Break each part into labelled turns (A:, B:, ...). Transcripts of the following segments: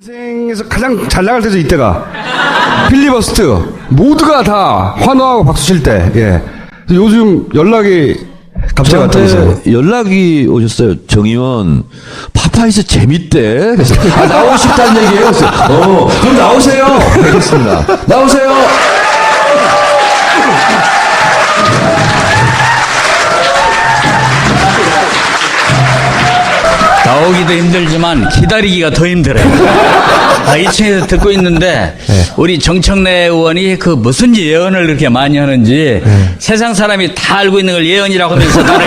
A: 인생에서 가장 잘 나갈 때죠, 이때가. 필리버스트. 모두가 다 환호하고 박수 칠 때, 예. 요즘 연락이 갑자기 왔다면서요.
B: 연락이 오셨어요. 정 의원, 파파이스 재밌대. 그래서, 나오고 싶다는 얘기예요. 그래서, 그럼 나오세요. 알겠습니다. 나오세요.
C: 나오기도 힘들지만 기다리기가 더 힘들어요. 2층에서 듣고 있는데 우리 정청래 의원이 그 무슨 예언을 그렇게 많이 하는지 세상 사람이 다 알고 있는 걸 예언이라고 하면서 나를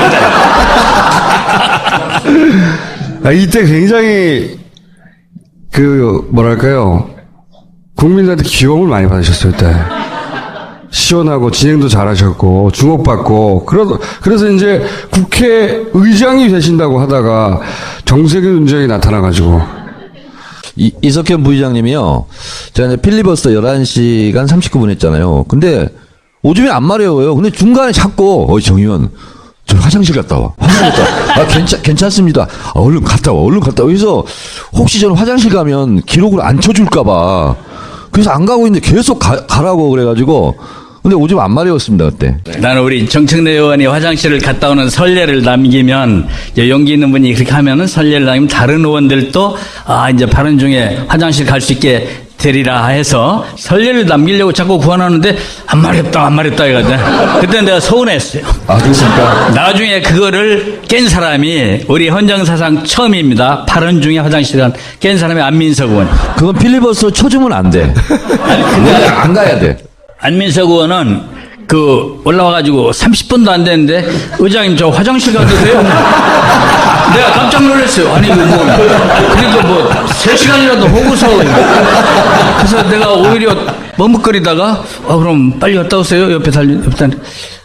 C: 기다려.
A: 이때 굉장히, 뭐랄까요. 국민들한테 기용을 많이 받으셨어요, 그때. 시원하고 진행도 잘하셨고 주목받고 그래서 이제 국회의장이 되신다고 하다가 정세균 운전이 나타나가지고
B: 이석현 부의장님이요. 제가 이제 필리버스터 11시간 39분 했잖아요. 근데 오줌이 안 마려워요. 근데 중간에 자꾸 정 의원 저 화장실 갔다 와. 괜찮습니다. 얼른 갔다 와. 그래서 혹시 저는 화장실 가면 기록을 안 쳐줄까봐 그래서 안 가고 있는데 계속 가라고 그래가지고 근데 오줌 안 마려웠습니다 그때.
C: 나는 우리 정청래 의원이 화장실을 갔다 오는 선례를 남기면 용기 있는 분이 그렇게 하면은 선례를 남기면 다른 의원들도 이제 발언 중에 화장실 갈 수 있게 되리라 해서 선례를 남기려고 자꾸 구원하는데 안 마렵다 해가지고 그때 내가 서운했어요.
B: 그렇습니까?
C: 나중에 그거를 깬 사람이 우리 헌정사상 처음입니다. 발언 중에 화장실 깬 사람이 안민석 의원.
B: 그건 필리버스터 쳐주면 안 돼. 안 가야 돼.
C: 안민석 의원은 올라와가지고 30분도 안 됐는데 의장님 저 화장실 가도 돼요? 내가 깜짝 놀랐어요. 아니 그러니까 3시간이라도 보고서 그래서 내가 오히려 머뭇거리다가 그럼 빨리 갔다 오세요. 옆에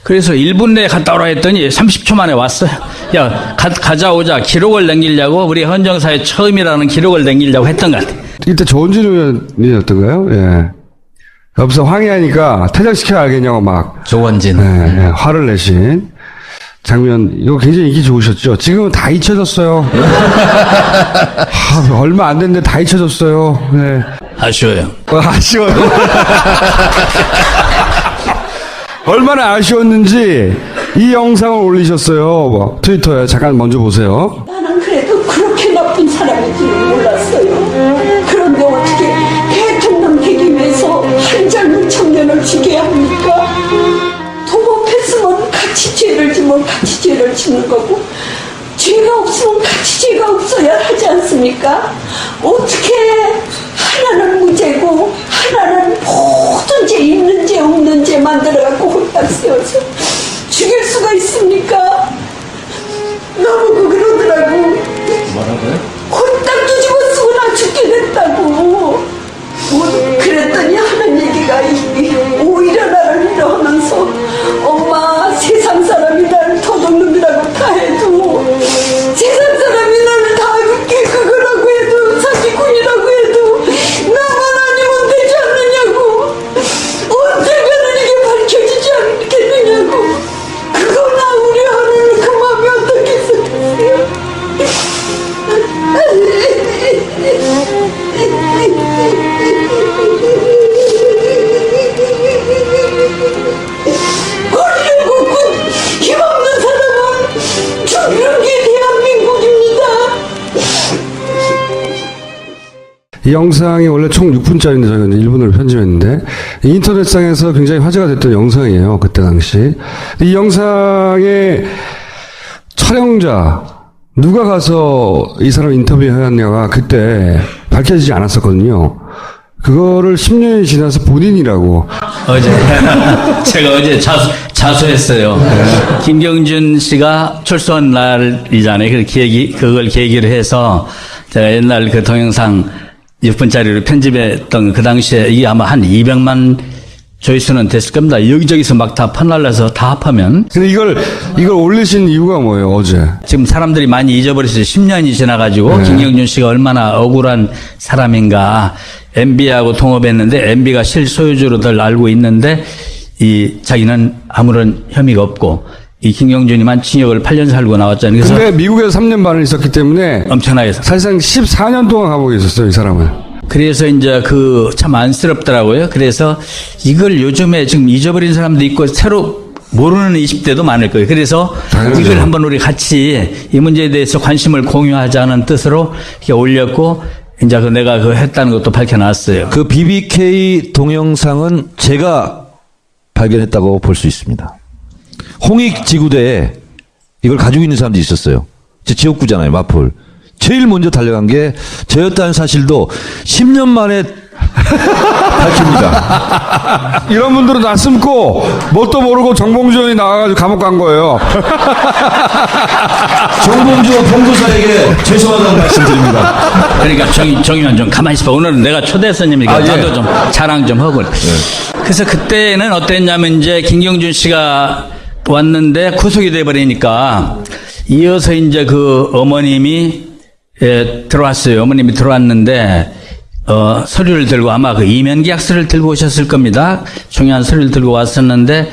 C: 그래서 1분 내에 갔다 오라 했더니 30초 만에 왔어요. 야 가자 오자 기록을 남기려고 우리 헌정사의 처음이라는 기록을 남기려고 했던 것 같아요.
A: 이때 조원진 의원이었던가요? 예. 옆에서 항의하니까 퇴장시켜야 알겠냐고 막
C: 조원진
A: 화를 내신 장면. 이거 굉장히 인기 좋으셨죠? 지금은 다 잊혀졌어요. 얼마 안 됐는데 다 잊혀졌어요. 네.
C: 아쉬워요.
A: 아쉬워요. 얼마나 아쉬웠는지 이 영상을 올리셨어요. 트위터에 잠깐 먼저 보세요.
D: 나는 그래도 그렇게 나쁜 사람인 줄은 몰랐어요. 그런데 어떻게 대통령 대김에서 한 젊은 청년을 지게 합니까? 도법했으면 같이 죄를 지면 같이 죄를 짓는 거고 죄가 없으면 같이 죄가 없어야 하지 않습니까? 어떻게 하나는 무죄고 하나는 모든 죄 있는 죄 없는 죄 만들어갖고 홀딱 세워서 죽일 수가 있습니까? 나보고 그러더라고. 뭐라고요? 홀딱 뒤집어 쓰고 나 죽게 됐다고. 그랬더니 하는 얘기가 오히려 나를 위로하면서 엄마 세상 사람이 나를 도둑놈이라고 다 해도 세상 사람이 나를 다 그렇게 그거라고 해도 사기꾼이라고 해도 나만 아니면 되지 않느냐고. 언젠가는 이게 밝혀지지 않겠느냐고. 그거나 우려하는 그 마음이 어떻겠어요. 거리를 걷고 힘없는 사람은 죽는 게 대한민국입니다.
A: 이 영상이 원래 총 6분짜리인데 저희가 이제 1분으로 편집했는데 인터넷상에서 굉장히 화제가 됐던 영상이에요. 그때 당시. 이 영상의 촬영자 누가 가서 이 사람 인터뷰했냐가 그때 밝혀지지 않았었거든요. 그거를 10년이 지나서 본인이라고.
C: 제가 어제 자수했어요. 김경준 씨가 출소한 날이잖아요. 그걸 계기로 해서 제가 옛날 그 동영상 6분짜리로 편집했던 그 당시에 이게 아마 한 200만 조회수는 됐을 겁니다. 여기저기서 막 다 퍼날라서 다 합하면.
A: 근데 이걸 올리신 이유가 뭐예요, 어제?
C: 지금 사람들이 많이 잊어버렸어요. 10년이 지나가지고 김경준 씨가 얼마나 억울한 사람인가. MB하고 통업했는데 MB가 실소유주로들 알고 있는데 자기는 아무런 혐의가 없고 이 김경준이만 징역을 8년 살고 나왔잖아요. 그래서
A: 근데 미국에서 3년 반을 있었기 때문에
C: 엄청나게
A: 사실상 14년 동안 감옥에 있었어요, 이 사람은.
C: 그래서 이제 그 참 안쓰럽더라고요. 그래서 이걸 요즘에 지금 잊어버린 사람도 있고 새로 모르는 20대도 많을 거예요. 그래서
A: 당연하죠.
C: 이걸 한번 우리 같이 이 문제에 대해서 관심을 공유하자는 뜻으로 이렇게 올렸고 이제 그 내가 그 했다는 것도 밝혀놨어요.
B: 그 BBK 동영상은 제가 발견했다고 볼 수 있습니다. 홍익 지구대에 이걸 가지고 있는 사람들이 있었어요. 제 지역구잖아요, 마포를. 제일 먼저 달려간 게 저였다는 사실도 10년 만에 밝힙니다.
A: 이런 분들은 낯설고 뭣도 모르고 정봉주원이 나와가지고 감옥 간 거예요.
B: 정봉주와 봉도사에게 죄송하다는 말씀드립니다.
C: 그러니까 정의원 좀 가만히 있어봐. 오늘은 내가 초대 손님이니까
B: 아, 예.
C: 나도 좀 자랑 좀 하고. 그래서 그때는 어땠냐면 이제 김경준 씨가 왔는데 구속이 돼버리니까 이어서 이제 그 어머님이 들어왔어요. 어머님이 들어왔는데 서류를 들고 아마 그 이면 계약서를 들고 오셨을 겁니다. 중요한 서류를 들고 왔었는데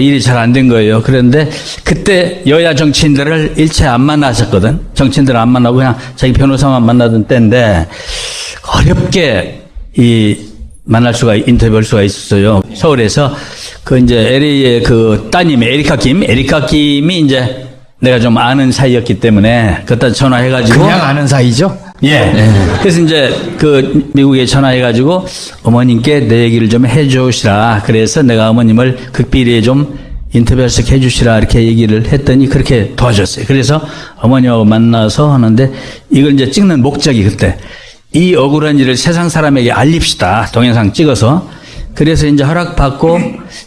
C: 일이 잘 안 된 거예요. 그런데 그때 여야 정치인들을 일체 안 만나셨거든. 정치인들을 안 만나고 그냥 자기 변호사만 만나던 때인데 어렵게 만날 수가 인터뷰할 수가 있었어요. 서울에서 그 이제 LA의 그 따님 에리카 김이 이제 내가 좀 아는 사이였기 때문에 그때 전화해가지고
E: 그냥 아는 사이죠?
C: 예. 그래서 이제 그 미국에 전화해가지고 어머님께 내 얘기를 좀 해주시라. 그래서 내가 어머님을 극비리에 좀 인터뷰할 수 있게 해주시라 이렇게 얘기를 했더니 그렇게 도와줬어요. 그래서 어머니하고 만나서 하는데 이걸 이제 찍는 목적이 그때 이 억울한 일을 세상 사람에게 알립시다. 동영상 찍어서. 그래서 이제 허락받고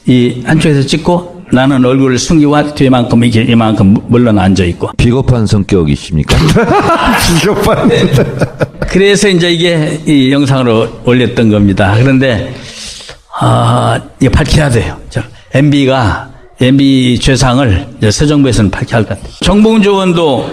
C: 이 한쪽에서 찍고 나는 얼굴을 숨기고 뒤에만큼 이만큼 물러나 앉아 있고.
B: 비겁한 성격이십니까?
A: 비겁한.
C: 그래서 이제 이게 이 영상으로 올렸던 겁니다. 그런데 이거 밝혀야 돼요. MB 죄상을 이제 새 정부에서는 밝혀야 할 것 같아요. 정봉주 의원도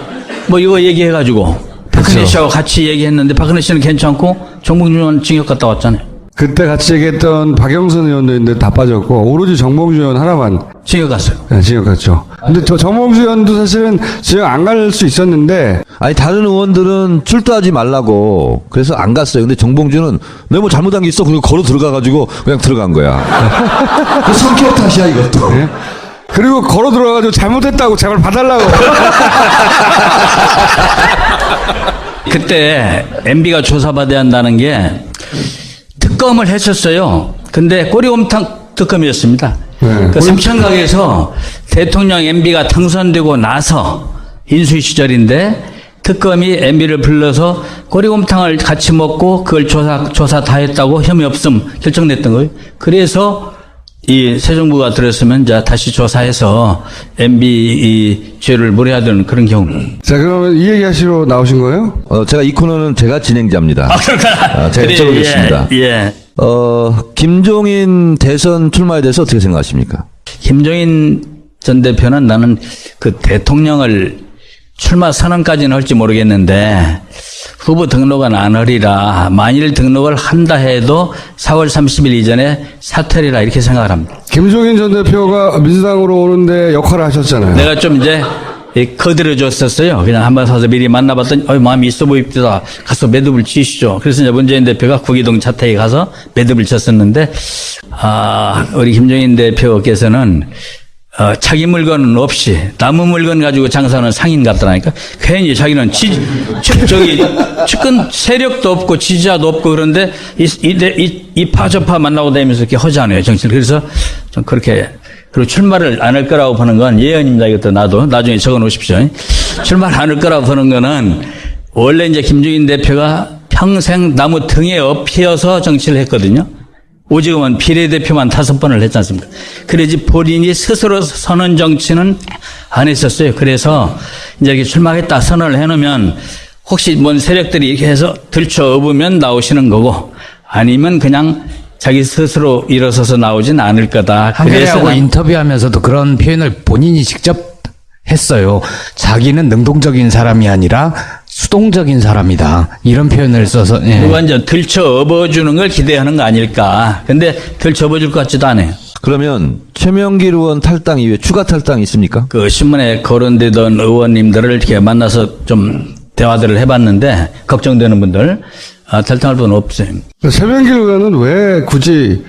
C: 뭐 이거 얘기해가지고 박근혜 씨하고 같이 얘기했는데 박근혜 씨는 괜찮고 정봉주 의원 징역 갔다 왔잖아요.
A: 그때 같이 얘기했던 박영선 의원도 있는데 다 빠졌고 오로지 정봉주 의원 하나만
C: 징역 갔어요.
A: 징역 갔죠. 근데 저 정봉주 의원도 사실은 징역 안 갈 수 있었는데
B: 아니 다른 의원들은 출두하지 말라고 그래서 안 갔어요. 근데 정봉주는 내가 뭐 잘못한 게 있어 그리고 걸어 들어가가지고 그냥 들어간 거야. 그 성격 탓이야 이것도.
A: 예? 그리고 걸어 들어가가지고 잘못했다고 제발 봐달라고.
C: 그때 MB가 조사받아야 한다는 게 특검을 했었어요. 근데 꼬리곰탕 특검이었습니다.
A: 네.
C: 그 삼천각에서 대통령 MB가 당선되고 나서 인수위 시절인데 특검이 MB를 불러서 꼬리곰탕을 같이 먹고 그걸 조사 다 했다고 혐의 없음 결정냈던 거예요. 그래서 이 새 정부가 들었으면 이제 다시 조사해서 MB 이 죄를 물어야 되는 그런 경우.
A: 자, 그러면 이 얘기 하시러 나오신 거예요?
B: 제가 이 코너는 제가 진행자입니다.
C: 그렇구나.
B: 제가 여쭤보겠습니다.
C: 예.
B: 김종인 대선 출마에 대해서 어떻게 생각하십니까?
C: 김종인 전 대표는 나는 그 대통령을 출마 선언까지는 할지 모르겠는데 후보 등록은 안 하리라. 만일 등록을 한다 해도 4월 30일 이전에 사퇴리라 이렇게 생각을 합니다.
A: 김종인 전 대표가 민주당으로 오는데 역할을 하셨잖아요.
C: 내가 좀 이제 거들어줬었어요. 그냥 한번 사서 미리 만나봤더니 마음이 있어 보입니다. 가서 매듭을 치시죠. 그래서 이제 문재인 대표가 구기동 자택에 가서 매듭을 쳤었는데 우리 김종인 대표께서는 자기 물건은 없이 남의 물건 가지고 장사하는 상인 같더라니까. 괜히 자기는 측근 세력도 없고 지지자도 없고 그런데 이 파저파 만나고 다니면서 이렇게 하잖아요 정치를. 그래서 좀 그렇게 그리고 출마를 안 할 거라고 보는 건 예언입니다. 이것도 나도 나중에 적어 놓으십시오. 출마를 안 할 거라고 보는 거는 원래 이제 김종인 대표가 평생 나무 등에 업혀서 정치를 했거든요. 오직은 비례대표만 5번을 했지 않습니까? 그래지 본인이 스스로 선언 정치는 안 했었어요. 그래서 이제 이렇게 출마하겠다 선언을 해놓으면 혹시 뭔 세력들이 이렇게 해서 들쳐업으면 나오시는 거고 아니면 그냥 자기 스스로 일어서서 나오진 않을 거다.
E: 한겨레하고 인터뷰하면서도 그런 표현을 본인이 직접 했어요. 자기는 능동적인 사람이 아니라 수동적인 사람이다. 이런 표현을 써서. 예.
C: 완전 들쳐업어주는 걸 기대하는 거 아닐까. 근데 들쳐업어줄 것 같지도 않아요.
B: 그러면 최명길 의원 탈당 이후에 추가 탈당이 있습니까?
C: 그 신문에 거론되던 의원님들을 이렇게 만나서 좀 대화들을 해봤는데 걱정되는 분들 탈당할 분 없어요.
A: 새ben길 의원은 왜 굳이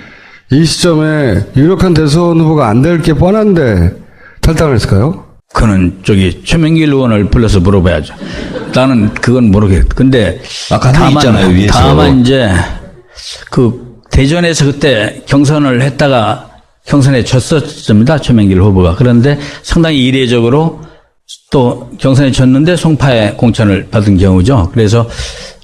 A: 이 시점에 유력한 대선 후보가 안 될 게 뻔한데 탈당을 했을까요?
C: 그는 최명길 의원을 불러서 물어봐야죠. 나는 그건 모르겠. 근데
B: 가만히 있잖아요, 위에서.
C: 다만 이제 대전에서 그때 경선을 했다가 경선에 졌었습니다. 최명길 후보가. 그런데 상당히 이례적으로 또 경선에 졌는데 송파에 공천을 받은 경우죠. 그래서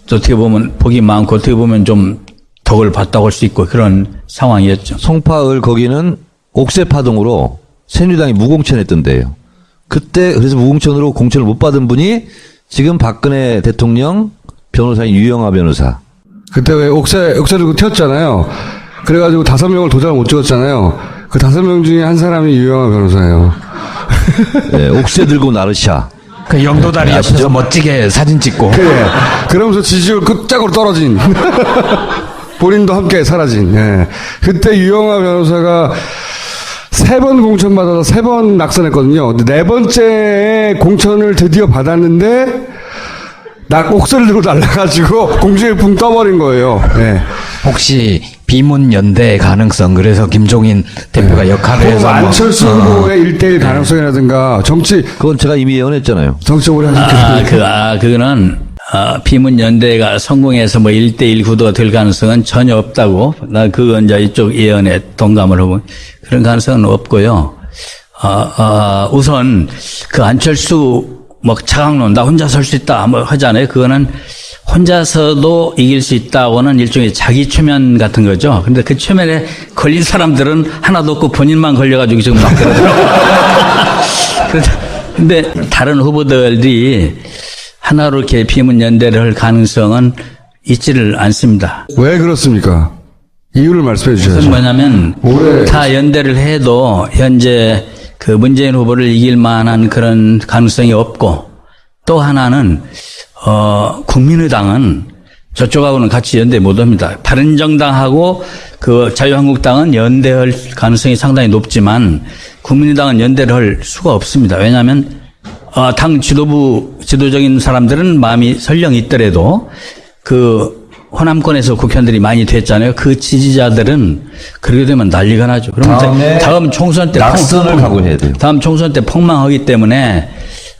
C: 또 어떻게 보면 복이 많고 어떻게 보면 좀 덕을 봤다고 할 수 있고 그런 상황이었죠.
B: 송파을 거기는 옥새파동으로 새누리당이 무공천했던 데예요. 그때 그래서 무공천으로 공천을 못 받은 분이 지금 박근혜 대통령 변호사인 유영하 변호사.
A: 그때 왜 옥새 들고 튀었잖아요. 그래가지고 5명을 도장을 못 찍었잖아요. 그 5명 중에 한 사람이 유영하 변호사예요.
B: 네, 옥새 들고 나르샤.
E: 그 영도다리 옆에서 멋지게 사진 찍고.
A: 그래. 그러면서 지지율 끝짝으로 떨어진. 본인도 함께 사라진. 예. 그때 유영하 변호사가 3번 공천 받아서 3번 낙선했거든요. 근데 4번째 공천을 드디어 받았는데 옥새를 들고 날라가지고 공주일풍 떠버린 거예요. 예.
E: 혹시 비문 연대 가능성, 그래서 김종인 대표가 역할을 해서 뭐,
A: 안철수 후보의 1대1 가능성이라든가
B: 그건 제가 이미 예언했잖아요.
A: 정치 오래 하셨기
C: 그거는 비문 연대가 성공해서 1대1 구도가 될 가능성은 전혀 없다고. 나 그건 이제 이쪽 예언에 동감을 하고 그런 가능성은 없고요. 우선 안철수 차강론 나 혼자 설 수 있다 하잖아요. 그거는 혼자서도 이길 수 있다고는 일종의 자기 최면 같은 거죠. 근데 그 최면에 걸린 사람들은 하나도 없고 본인만 걸려가지고 지금 막 그러더라고요. 근데 다른 후보들이 하나로 이렇게 비문 연대를 할 가능성은 있지를 않습니다.
A: 왜 그렇습니까? 이유를 말씀해 주셔야죠.
C: 그건 뭐냐면
A: 올해
C: 다 연대를 해도 현재 문재인 후보를 이길 만한 그런 가능성이 없고, 또 하나는 국민의당은 저쪽하고는 같이 연대 못 합니다. 바른정당하고 자유한국당은 연대할 가능성이 상당히 높지만 국민의당은 연대를 할 수가 없습니다. 왜냐하면 당 지도적인 사람들은 마음이 설령 있더라도 호남권에서 국회의원들이 많이 됐잖아요. 그 지지자들은 그렇게 되면 난리가 나죠. 그러면 다음 총선 때
B: 낙선을 각오해야 돼요.
C: 다음 총선 때 폭망하기 때문에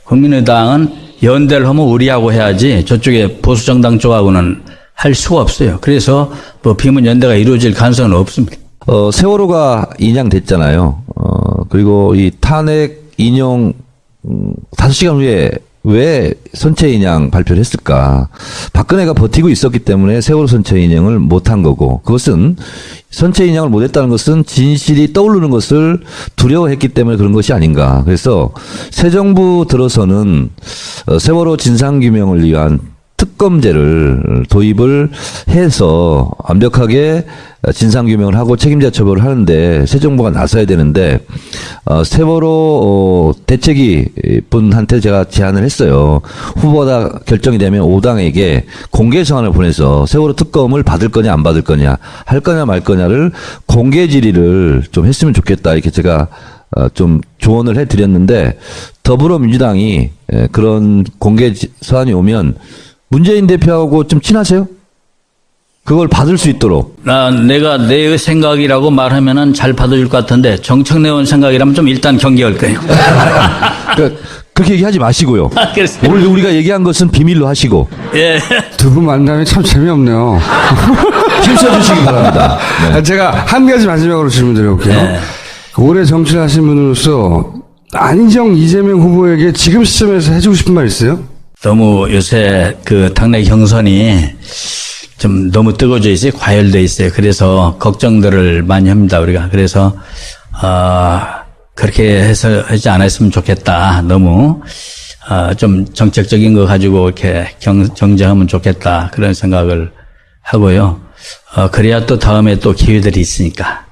C: 국민의당은 연대를 하면 우리하고 해야지 저쪽에 보수정당 쪽하고는 할 수가 없어요. 그래서 비문 연대가 이루어질 가능성은 없습니다.
B: 세월호가 인양됐잖아요. 그리고 이 탄핵 인용 5시간 후에 왜 선체 인양 발표를 했을까? 박근혜가 버티고 있었기 때문에 세월호 선체 인양을 못한 거고, 그것은 선체 인양을 못했다는 것은 진실이 떠오르는 것을 두려워했기 때문에 그런 것이 아닌가. 그래서 새 정부 들어서는 세월호 진상규명을 위한 특검제를 도입을 해서 완벽하게 진상규명을 하고 책임자 처벌을 하는데 새 정부가 나서야 되는데, 세월호 대책위 분한테 제가 제안을 했어요. 후보가 결정이 되면 5당에게 공개 서한을 보내서 세월호 특검을 받을 거냐 안 받을 거냐, 할 거냐 말 거냐를 공개 질의를 좀 했으면 좋겠다, 이렇게 제가 좀 조언을 해드렸는데, 더불어민주당이 그런 공개 서한이 오면 문재인 대표하고 좀 친하세요? 그걸 받을 수 있도록.
C: 내가 내 생각이라고 말하면은 잘 받아줄 것 같은데, 정청래 의원 생각이라면 좀 일단 경계할 거예요.
B: 그렇게 얘기하지 마시고요. 오늘 우리가 얘기한 것은 비밀로 하시고.
C: 예.
A: 두 분 만남이 참 재미없네요.
B: 힘써주시기 바랍니다. 네.
A: 제가 한 가지 마지막으로 질문 드려볼게요.
C: 네.
A: 오래 정치를 하신 분으로서 안희정, 이재명 후보에게 지금 시점에서 해주고 싶은 말 있어요?
C: 너무 요새 당내 경선이 좀 너무 뜨거워져 있어요. 과열돼 있어요. 그래서 걱정들을 많이 합니다, 우리가. 그래서, 그렇게 해서 하지 않았으면 좋겠다. 너무, 좀 정책적인 거 가지고 이렇게 경쟁하면 좋겠다. 그런 생각을 하고요. 그래야 또 다음에 또 기회들이 있으니까.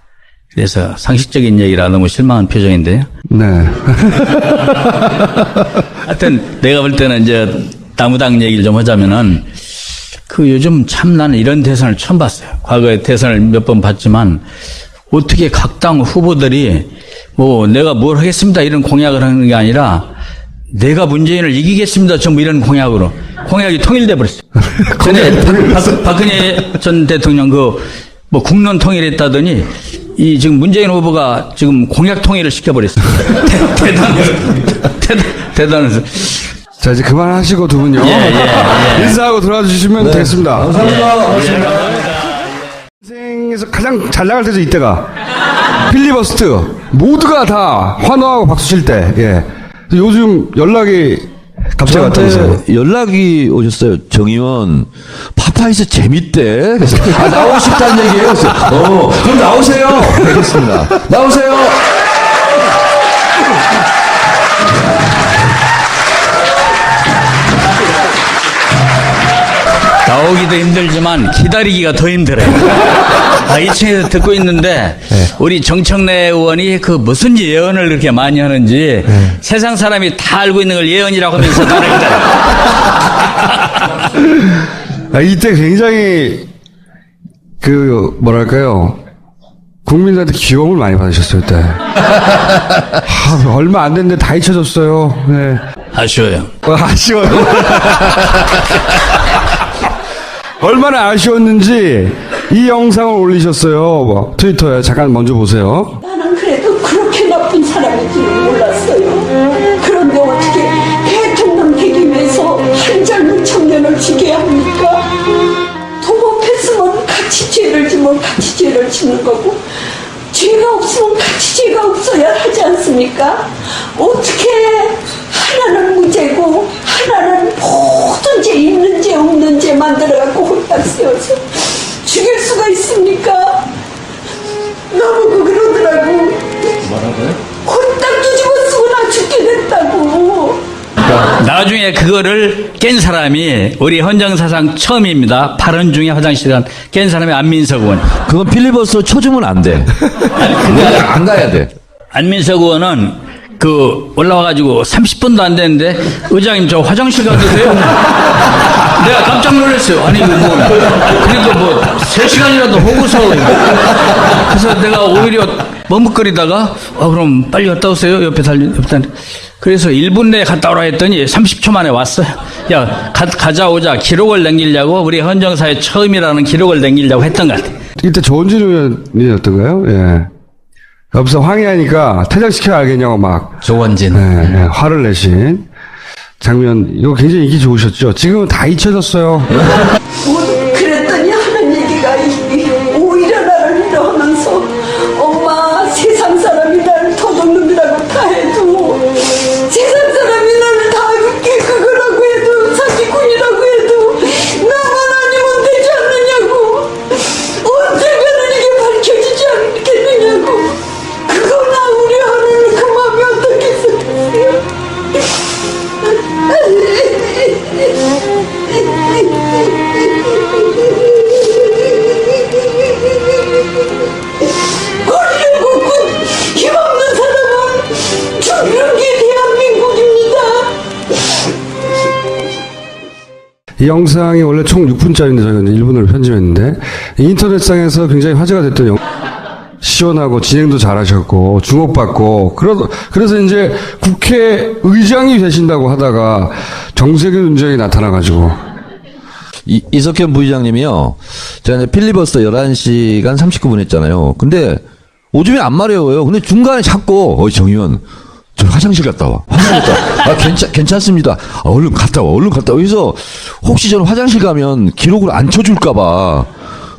C: 그래서 상식적인 얘기라 너무 실망한 표정인데요.
A: 네.
C: 하여튼 내가 볼 때는 이제 나무당 얘기를 좀 하자면은 요즘 참 나는 이런 대선을 처음 봤어요. 과거에 대선을 몇 번 봤지만 어떻게 각 당 후보들이 내가 뭘 하겠습니다 이런 공약을 하는 게 아니라 내가 문재인을 이기겠습니다. 전부 이런 공약으로. 공약이 통일돼 버렸어요. 전에 박근혜 전 대통령 뭐 국론 통일했다더니 이 지금 문재인 후보가 지금 공약 통일을 시켜버렸어요. 대단해서.
A: 자, 이제 그만하시고 두 분요. 인사하고 들어와 주시면 되겠습니다.
B: 감사합니다.
A: 인생에서 가장 잘 나갈 때죠, 이때가. 필리버스트. 모두가 다 환호하고 박수 칠 때, 예. 요즘 연락이 갑자기 왔다면서요.
B: 저한테 연락이 오셨어요. 정의원 파파이스 재밌대. 그래서 나오고 싶다는 얘기예요. 그래서 그럼 나오세요. 알겠습니다. 나오세요.
C: 나오기도 힘들지만 기다리기가 더 힘들어요. 2층에서 듣고 있는데 우리 정청래 의원이 그 무슨 예언을 그렇게 많이 하는지 세상 사람이 다 알고 있는 걸 예언이라고 하면서 나를 기다려.
A: 이때 굉장히 뭐랄까요. 국민들한테 귀여움을 많이 받으셨어요, 그때. 얼마 안 됐는데 다 잊혀졌어요. 네.
C: 아쉬워요.
A: 아쉬워요. 얼마나 아쉬웠는지 이 영상을 올리셨어요. 트위터에 잠깐 먼저 보세요.
D: 나는 그래도 그렇게 나쁜 사람인지는 몰랐어요. 그런데 어떻게 대통령 되기 위해서 한 젊은 청년을 죽여야 합니까? 도법했으면 같이 죄를 지면 같이 죄를 짓는 거고 죄가 없으면 같이 죄가 없어야 하지 않습니까? 어떻게 하나는 무죄고 하나는 모든 죄 있는 죄 없는 죄 만들어갖고 홀딱 세워서 죽일 수가 있습니까? 나보고 그러더라고. 뭐라고요? 홀딱 뒤집어 쓰고 나 죽게 됐다고.
C: 나중에 그거를 깬 사람이 우리 헌정사상 처음입니다. 8원 중에 화장실 깬 사람이 안민석 의원.
B: 그건 필리버스터 쳐주면 안 돼. 안 가야 돼.
C: 안민석 의원은 올라와가지고 30분도 안 됐는데 의장님 저 화장실 가도 돼요? 내가 깜짝 놀랐어요. 아니 그러니까 3시간이라도 호구서. 그래서 내가 오히려 머뭇거리다가 그럼 빨리 갔다 오세요. 옆에 그래서 1분 내에 갔다 오라 했더니 30초 만에 왔어요. 야 가자 오자 기록을 남기려고 우리 헌정사의 처음이라는 기록을 남기려고 했던 것 같아요.
A: 이때 조원진 의원이었던가요? 예. 옆에서 항의하니까 퇴장시켜야 알겠냐고 막.
E: 조원진.
A: 네, 화를 내신 장면, 이거 굉장히 인기 좋으셨죠? 지금은 다 잊혀졌어요.
D: 그랬더니 하는 얘기가 오히려 나를 위로하면서 엄마 세상 사람이 나를 도둑놈이라고 다 해도 세상 사람이 나를 다 그거라고 해도 사기꾼이라고 해도 나만 아니면 되지 않느냐고 언젠가는 이게 밝혀지지 않겠느냐고 그거 나 우려하는 그 마음이 어떻겠어요. 머리를 굽고 힘없는 사람은 죽는 게 대한민국입니다.
A: 이 영상이 원래 총 6분짜리인데 저희가 이제 1분으로 편집했는데 인터넷상에서 굉장히 화제가 됐던 시원하고 진행도 잘하셨고 주목받고 그래서 이제 국회의장이 되신다고 하다가 정세균 문제가 나타나가지고
B: 이석현 부의장님이요. 제가 이제 필리버스터 11시간 39분 했잖아요. 근데 오줌이 안 마려워요. 근데 중간에 자꾸 정의원 저 화장실 갔다 와. 화장실 갔다 와. 괜찮습니다. 얼른 갔다 와. 그래서 혹시 저는 화장실 가면 기록을 안 쳐줄까봐.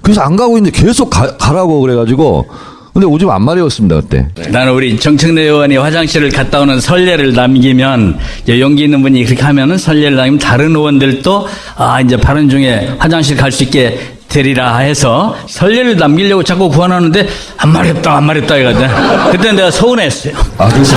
B: 그래서 안 가고 있는데 계속 가라고 그래가지고. 근데 오줌 안 마려웠습니다, 그때.
C: 나는 우리 정청래 의원이 화장실을 갔다 오는 선례를 남기면, 용기 있는 분이 그렇게 하면은 선례를 남기면 다른 의원들도, 이제 발언 중에 화장실 갈 수 있게 되리라 해서 선례를 남기려고 자꾸 구원하는데, 안 마렵다 해가지고. 그때 내가 서운했어요.
B: 그래서